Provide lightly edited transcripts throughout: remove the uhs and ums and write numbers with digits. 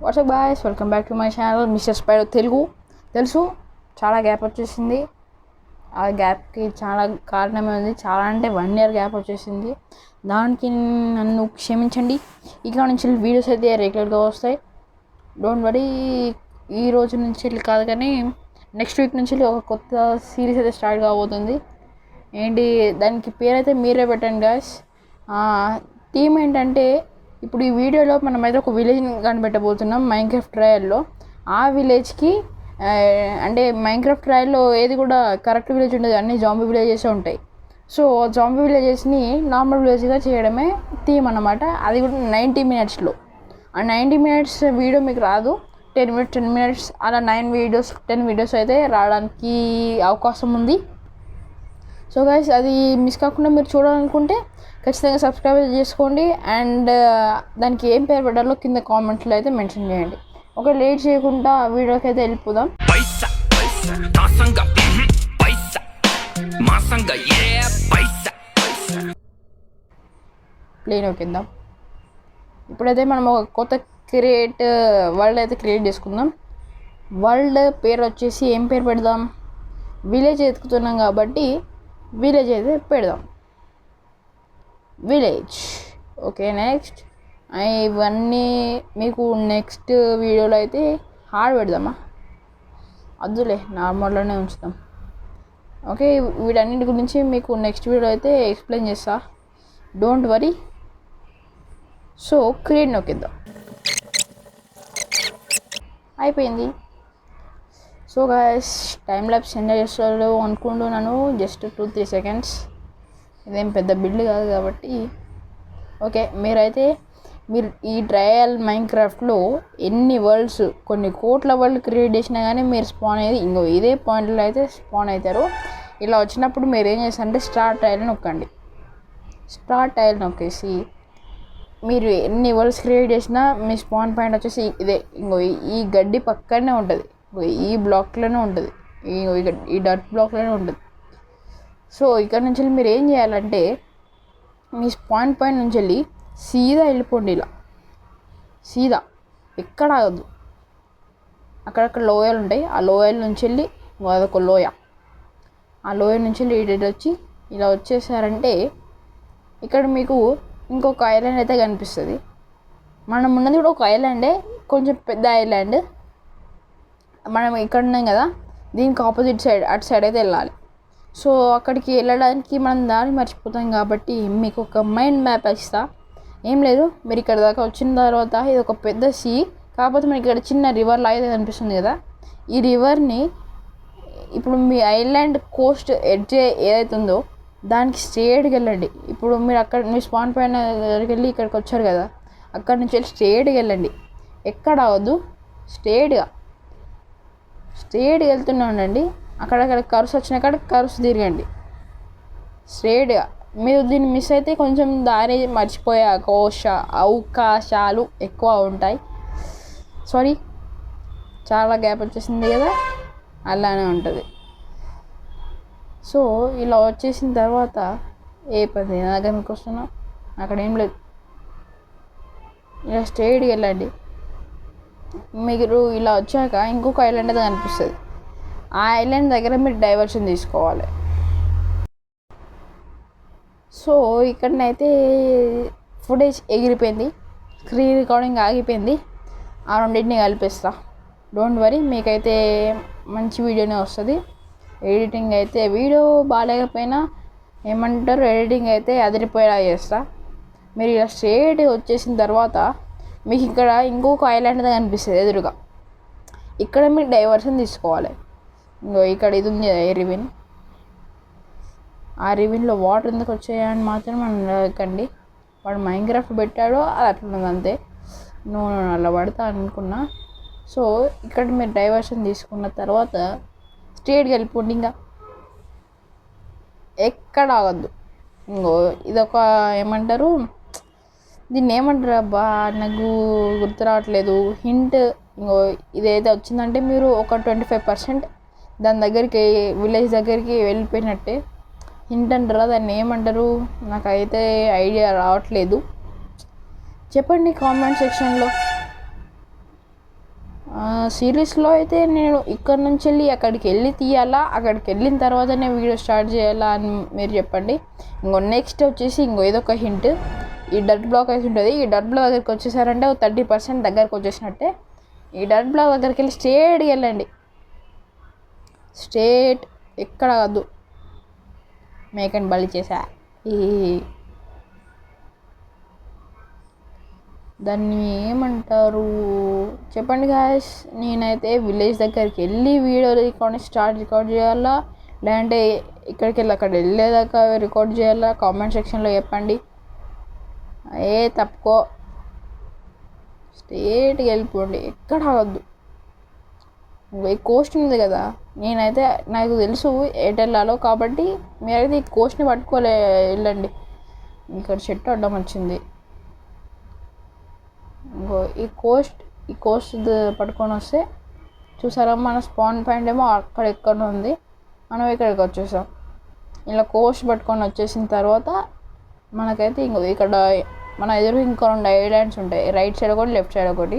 WhatsApp boys, welcome back to my channel mister spider Telugu. తెలుసు చాలా gap వచ్చేసింది. ఆ గ్యాప్కి చాలా కారణమే ఉంది. చాలా అంటే 1 year గ్యాప్ వచ్చేసింది. దానికి నన్ను క్షమించండి. ఇక నుంచి వీడియోస్ అయితే రెగ్యులర్గా వస్తాయి. Don't worry. ఈ రోజు నుంచి కాదు కానీ నెక్స్ట్ వీక్ నుంచి ఒక కొత్త సిరీస్ అయితే స్టార్ట్ కాబోతుంది. ఏంటి దానికి పేరైతే మీరే పెట్టండి గాయ్స్. థీమ్ ఏంటంటే, ఇప్పుడు ఈ వీడియోలో మనం అయితే ఒక విలేజ్ని కనిపెట్టబోతున్నాం మైన్క్రాఫ్ట్ ట్రయల్లో. ఆ విలేజ్కి అంటే మైన్క్రాఫ్ట్ ట్రయల్లో ఏది కూడా కరెక్ట్ విలేజ్ ఉండదు, అన్ని జాంబీ విలేజెస్ ఉంటాయి. సో జాంబీ విలేజెస్ని నార్మల్ విలేజ్గా చేయడమే థీమ్ అన్నమాట. అది కూడా 90 minutesలో. ఆ 90 minutes వీడియో మీకు రాదు. 10 minutes అలా 10 వీడియోస్ అయితే రావడానికి అవకాశం ఉంది. సో గైస్, అది మిస్ కాకుండా మీరు చూడాలనుకుంటే ఖచ్చితంగా సబ్స్క్రైబ్ చేసుకోండి. అండ్ దానికి ఏం పేరు పెట్టాలో కింద కామెంట్లో అయితే మెన్షన్ చేయండి. ఒక లేట్ చేయకుండా వీడియోకి అయితే వెళ్ళిపోదాం. ప్లేన్ ఒకేద్దాం. ఇప్పుడైతే మనం ఒక కొత్త వరల్డ్ అయితే క్రియేట్ చేసుకుందాం. వరల్డ్ పేరు వచ్చేసి ఏం పేరు పెడదాం? విలేజ్ ఎత్తుకుతున్నాం కాబట్టి విలేజ్ అయితే పెడదాం. విలేజ్. ఓకే, నెక్స్ట్ ఇవన్నీ మీకు నెక్స్ట్ వీడియోలో అయితే హార్డ్ పెడదామా? అద్దులే, నార్మల్లోనే ఉంచుతాం. ఓకే, వీటన్నిటి గురించి మీకు నెక్స్ట్ వీడియో అయితే ఎక్స్ప్లెయిన్ చేస్తా. Don't worry. సో క్రియేట్ నొక్కిద్దాం. అయిపోయింది. So guys, time lapse enjoy చేస్తారు అనుకుంటున్నాను. Just 2-3 seconds. ఇదేం పెద్ద బిల్డ్ కాదు కాబట్టి ఓకే. మీరు ఈ ట్రయల్ మైన్క్రాఫ్ట్లో ఎన్ని వరల్డ్స్, కొన్ని కోట్ల వరల్డ్ క్రియేట్ చేసినా కానీ మీరు స్పాన్ అయ్యేది ఇదే పాయింట్లో అయితే స్పాన్ అవుతారు. ఇలా వచ్చినప్పుడు మీరు ఏం చేస్తారంటే స్టార్ట్ ట్రయల్ నొక్కండి. స్టార్ట్ ట్రయల్ నొక్కేసి మీరు ఎన్ని వరల్డ్స్ క్రియేట్ చేసినా మీ స్పాన్ పాయింట్ వచ్చేసి ఇదే. ఈ గడ్డి పక్కనే ఉంటుంది, ఈ బ్లాక్లోనే ఉంటుంది, ఈ డర్ట్ బ్లాక్లోనే ఉంటుంది. సో ఇక్కడ నుంచి మీరు ఏం చేయాలంటే మీ స్పాన్ పాయింట్ నుంచి వెళ్ళి సీదా వెళ్ళిపోండి. ఇలా సీదా, ఎక్కడ ఆగదు. అక్కడక్కడ లోయలు ఉంటాయి. ఆ లోయల నుంచి వెళ్ళి అదొక లోయ. ఆ లోయ నుంచి వెళ్ళి ఇటు వచ్చి ఇలా వచ్చేసారంటే ఇక్కడ మీకు ఇంకొక ఐలాండ్ అయితే కనిపిస్తుంది. మనం ఉన్నది కూడా ఒక ఐలాండే, కొంచెం పెద్ద ఐలాండ్. మనం ఇక్కడ ఉన్నాం కదా, దీనికి ఆపోజిట్ సైడ్ అటు సైడ్ అయితే వెళ్ళాలి. సో అక్కడికి వెళ్ళడానికి మనం దారి మర్చిపోతాం కాబట్టి మీకు ఒక మైండ్ మ్యాప్ ఇస్తా. ఏం లేదు, మీరు ఇక్కడ దాకా వచ్చిన తర్వాత ఇది ఒక పెద్ద సీ, కాకపోతే మనకి ఇక్కడ చిన్న రివర్ లాగా కనిపిస్తుంది కదా. ఈ రివర్ని ఇప్పుడు మీ ఐలాండ్ కోస్ట్ ఎడ్జ్ ఏదైతే ఉందో దానికి స్ట్రేట్గా వెళ్ళండి. ఇప్పుడు మీరు అక్కడ మీ స్పాన్ పైన దగ్గరికి వెళ్ళి ఇక్కడికి వచ్చారు కదా, అక్కడ నుంచి వెళ్ళి స్ట్రేట్గా వెళ్ళండి. ఎక్కడ అవద్దు, స్ట్రేట్గా వెళ్తూనే ఉండండి. అక్కడక్కడ కర్వ్స్ వచ్చిన కాడ కర్వ్స్ తిరగండి స్ట్రేట్గా. మీరు దీన్ని మిస్ అయితే కొంచెం దారి మర్చిపోయే అవకాశాలు ఎక్కువ ఉంటాయి. సారీ, చాలా గ్యాప్ వచ్చేసింది కదా, అలానే ఉంటుంది. సో ఇలా వచ్చేసిన తర్వాత ఏ పది దగ్గరికి వస్తున్నాం, అక్కడ ఏం లేదు. ఇలా స్ట్రేట్గా వెళ్ళండి. మీరు ఇలా వచ్చాక ఇంకొక ఐలాండ్ అయితే కనిపిస్తుంది. ఆ ఐలాండ్ దగ్గర మీరు డైవర్షన్ తీసుకోవాలి. సో ఇక్కడనైతే ఫుటేజ్ ఎగిరిపోయింది, స్క్రీన్ రికార్డింగ్ ఆగిపోయింది. ఆ రెండింటిని కలిపేస్తా. డోంట్ వరీ, మీకైతే మంచి వీడియోనే వస్తుంది. ఎడిటింగ్ అయితే వీడియో బాగాలేకపోయినా ఏమంటారు, ఎడిటింగ్ అయితే అదిరిపోయేలా చేస్తా. మీరు ఇలా స్ట్రేట్ వచ్చేసిన తర్వాత మీకు ఇక్కడ ఇంకొక ఐలాండ్ కనిపిస్తుంది ఎదురుగా. ఇక్కడ మీరు డైవర్షన్ తీసుకోవాలి. ఇక్కడ ఇది ఉంది రివిన్. ఆ రివిన్లో వాటర్ ఎందుకు వచ్చాయని మాత్రం మనం అడగకండి. వాడు మైన్క్రాఫ్ట్ పెట్టాడో అది అట్లున్నది అంతే. నేను అలా పడతా అనుకున్నా. సో ఇక్కడ మీరు డైవర్షన్ తీసుకున్న తర్వాత స్ట్రేట్గా వెళ్ళిపోండి. ఇంకా ఎక్కడ ఆగద్దు. ఇదొక ఏమంటారు, దీన్ని ఏమంటారు అబ్బా, నాకు గుర్తు రావట్లేదు. హింట్. ఇదైతే వచ్చిందంటే మీరు ఒక 25% దాని దగ్గరికి, విలేజ్ దగ్గరికి వెళ్ళిపోయినట్టే. హింట్ అంటారా, దాన్ని ఏమంటారు, నాకైతే ఐడియా రావట్లేదు. చెప్పండి కామెంట్ సెక్షన్లో. సిరీస్లో అయితే నేను ఇక్కడ నుంచి వెళ్ళి అక్కడికి వెళ్ళి తీయాలా, అక్కడికి వెళ్ళిన తర్వాతనే వీడియో స్టార్ట్ చేయాలా అని మీరు చెప్పండి. నెక్స్ట్ వచ్చేసి ఏదో ఒక హింట్, ఈ డర్ట్ బ్లాక్ అయితే ఉంటుంది. ఈ డర్ట్ బ్లాక్ దగ్గరికి వచ్చేసారంటే 30% దగ్గరకు వచ్చేసినట్టే. ఈ డర్ట్ బ్లాక్ దగ్గరికి వెళ్ళి స్ట్రేట్గా వెళ్ళండి, స్ట్రేట్ ఎక్కడ కాదు. మేకని బలి చేసా, ఈ దాన్ని ఏమంటారు చెప్పండి గాయ్స్. నేనైతే విలేజ్ దగ్గరికి వెళ్ళి వీడియో రికార్డ్ చేయాలా, లేదంటే ఇక్కడికి వెళ్ళి అక్కడ వెళ్ళేదాకా రికార్డ్ చేయాలా? కామెంట్ సెక్షన్లో చెప్పండి. తప్పుకో, స్ట్రేట్గా వెళ్ళిపోండి, ఎక్కడ ఆగద్దు. ఈ కోస్ట్ ఉంది కదా, నేనైతే నాకు తెలుసు ఎటు వెళ్ళాలో, కాబట్టి మీరైతే ఈ కోస్ట్ని పట్టుకోలే వెళ్ళండి. ఇక్కడ చెట్టు అడ్డం వచ్చింది. ఈ కోస్ట్ పట్టుకొని వస్తే చూసారా, మన స్పాన్ పాయింట్ ఏమో అక్కడ ఎక్కడ ఉంది, మనం ఇక్కడికి వచ్చేసాం. ఇలా కోస్ట్ పట్టుకొని వచ్చేసిన తర్వాత మనకైతే ఇక్కడ మన ఎదురు ఇంకో 2 ఐలాండ్స్ ఉంటాయి, రైట్ సైడ్ ఒకటి, లెఫ్ట్ సైడ్ ఒకటి.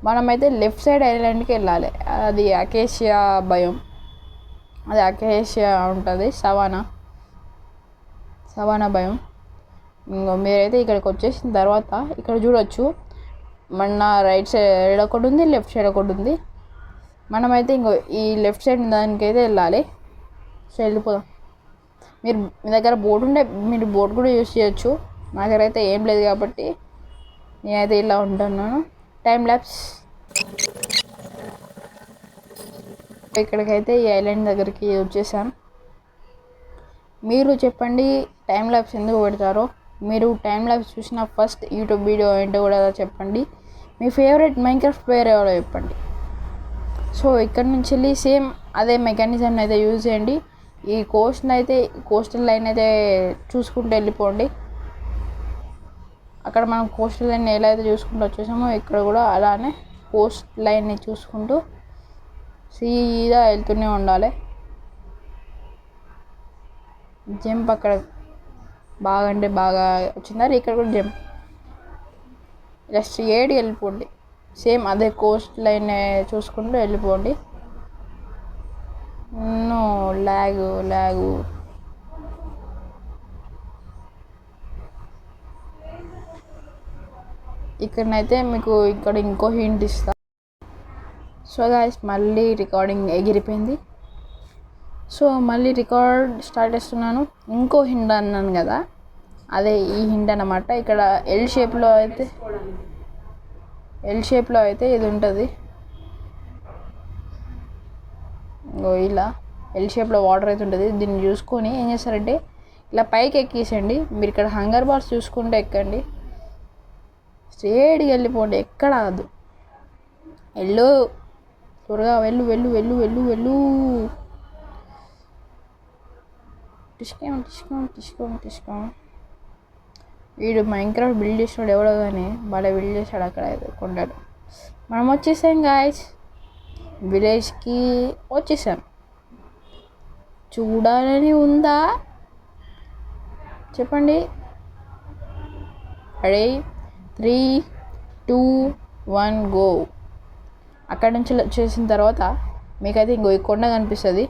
మనమైతే లెఫ్ట్ సైడ్ ఐలాండ్కి వెళ్ళాలి. అది అకేషియా బయం, అది అకేషియా ఉంటుంది, సవానా భయం. మీరైతే ఇక్కడికి వచ్చేసిన తర్వాత ఇక్కడ చూడొచ్చు, మన రైట్ సైడ్ ఒకటి ఉంది, లెఫ్ట్ సైడ్ ఒకటి ఉంది. మనమైతే ఈ లెఫ్ట్ సైడ్ దానికైతే వెళ్ళాలి. సో వెళ్ళిపోదాం. మీ దగ్గర బోట్ ఉంటే మీరు బోట్ కూడా యూస్ చేయొచ్చు. నా దగ్గర అయితే ఏం లేదు కాబట్టి నేనైతే ఇలా ఉంటున్నాను. Time lapse. ఇక్కడికైతే ఈ ఐలాండ్ దగ్గరికి వచ్చేసాను. మీరు చెప్పండి టైం ల్యాప్స్ ఎందుకు పెడతారో. మీరు టైం ల్యాప్స్ చూసిన ఫస్ట్ యూట్యూబ్ వీడియో ఏంటో కూడా చెప్పండి. మీ ఫేవరెట్ మైన్క్రాఫ్ట్ ప్లేయర్ ఎవరో చెప్పండి. సో ఇక్కడ నుంచి వెళ్ళి సేమ్ అదే మెకానిజం అయితే యూజ్ చేయండి. ఈ కోస్టల్ లైన్ అయితే చూసుకుంటూ వెళ్ళిపోండి. అక్కడ మనం కోస్టల్ లైన్ ఎలా అయితే చూసుకుంటూ వచ్చేసామో ఇక్కడ కూడా అలానే కోస్ట్ లైన్ని చూసుకుంటూ సీదా వెళ్తూనే ఉండాలి. జంప్ అక్కడ బాగా అంటే బాగా వచ్చిందా, ఇక్కడ కూడా జంప్. ఇలా స్ట్రేట్గా వెళ్ళిపోండి, సేమ్ అదే కోస్ట్ లైన్ చూసుకుంటూ వెళ్ళిపోండి. నో లాగు. ఇక్కడనైతే మీకు ఇక్కడ ఇంకో హింట్ ఇస్తా. సో గాయ్స్, మళ్ళీ రికార్డింగ్ ఎగిరిపోయింది. సో మళ్ళీ రికార్డ్ స్టార్ట్ చేస్తున్నాను. ఇంకో హింట్ అన్నాను కదా, అదే ఈ హింట్ అన్నమాట. ఇక్కడ ఎల్ షేప్లో అయితే ఇది ఉంటుంది. ఇలా ఎల్ షేప్లో వాటర్ అయితే ఉంటుంది. దీన్ని చూసుకొని ఏం చేస్తారంటే ఇలా పైకి ఎక్కేసండి. మీరు ఇక్కడ హంగర్ బార్స్ చూసుకుంటే ఎక్కండి, స్ట్రేట్గా వెళ్ళిపోండి, ఎక్కడ కాదు. త్వరగా వెళ్ళు. టిష్కం. వీడు మైన్క్రాఫ్ట్ బిల్డ్ చేసినాడు ఎవడో కానీ బాగా బిల్డ్ చేశాడు. అక్కడ అయితే కొంటాడు. మనం వచ్చేసాం గాయ్స్, విలేజ్కి వచ్చేసాం. చూడాలని ఉందా చెప్పండి. Ready, 3, 2, 1 go. అక్కడి నుంచి వచ్చేసిన తర్వాత మీకైతే ఈ కొండ కనిపిస్తుంది.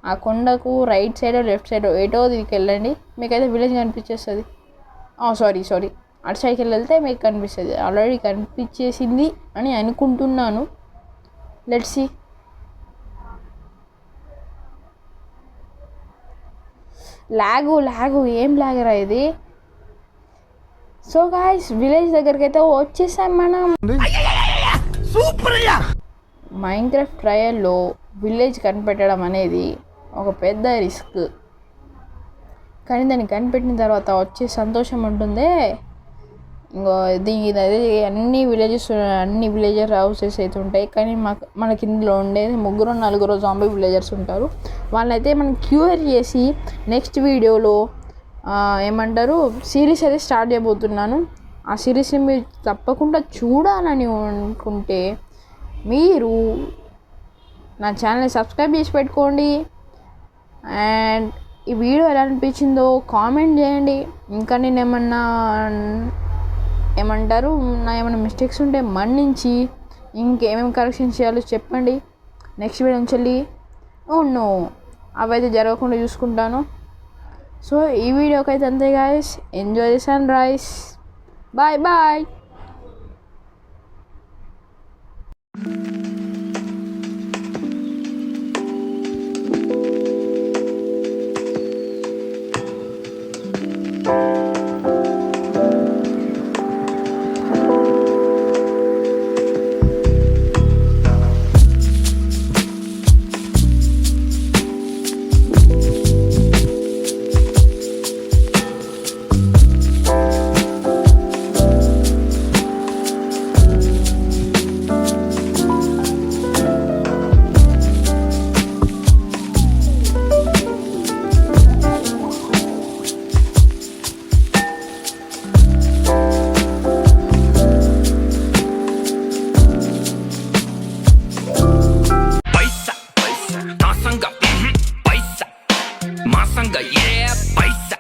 ఆ కొండకు రైట్ సైడ్ లెఫ్ట్ సైడ్ ఏటో దిక్కు వెళ్ళండి, మీకైతే విలేజ్ కనిపించేస్తుంది. సారీ అటు సైడ్కి వెళ్తే మీకు కనిపిస్తుంది. ఆల్రెడీ కనిపించేసింది అని అనుకుంటున్నాను. Let's see. లాగు ఏం లాగరా ఇది. సో గాయ్స్, విలేజ్ దగ్గరికి అయితే వచ్చేసాం మనం. మైన్క్రాఫ్ట్ ట్రయల్లో విలేజ్ కనిపెట్టడం అనేది ఒక పెద్ద రిస్క్, కానీ దాన్ని కనిపెట్టిన తర్వాత వచ్చే సంతోషం ఉంటుందే, దీని అన్ని విలేజర్ హౌసెస్ అయితే ఉంటాయి. కానీ మనకి ఇందులో ఉండేది 3-4 జాంబీ విలేజర్స్ ఉంటారు. వాళ్ళైతే మనం క్యూర్ చేసి నెక్స్ట్ వీడియోలో సిరీస్ అయితే స్టార్ట్ చేయబోతున్నాను. ఆ సిరీస్ని మీరు తప్పకుండా చూడాలని అనుకుంటే మీరు నా ఛానల్ని సబ్స్క్రైబ్ చేసి పెట్టుకోండి. అండ్ ఈ వీడియో ఎలా అనిపించిందో కామెంట్ చేయండి. ఇంకా నేను ఏమన్నా మిస్టేక్స్ ఉంటే మన్నించి ఇంకేమేమి కరెక్షన్ చేయాలో చెప్పండి. నెక్స్ట్ వీడియో నుంచి వెళ్ళి నో అవైతే జరగకుండా చూసుకుంటాను. సో ఈ వీడియోకి అయితే అంతే guys. Enjoy the sunrise. Bye bye. మాసంగా ఏ పైసా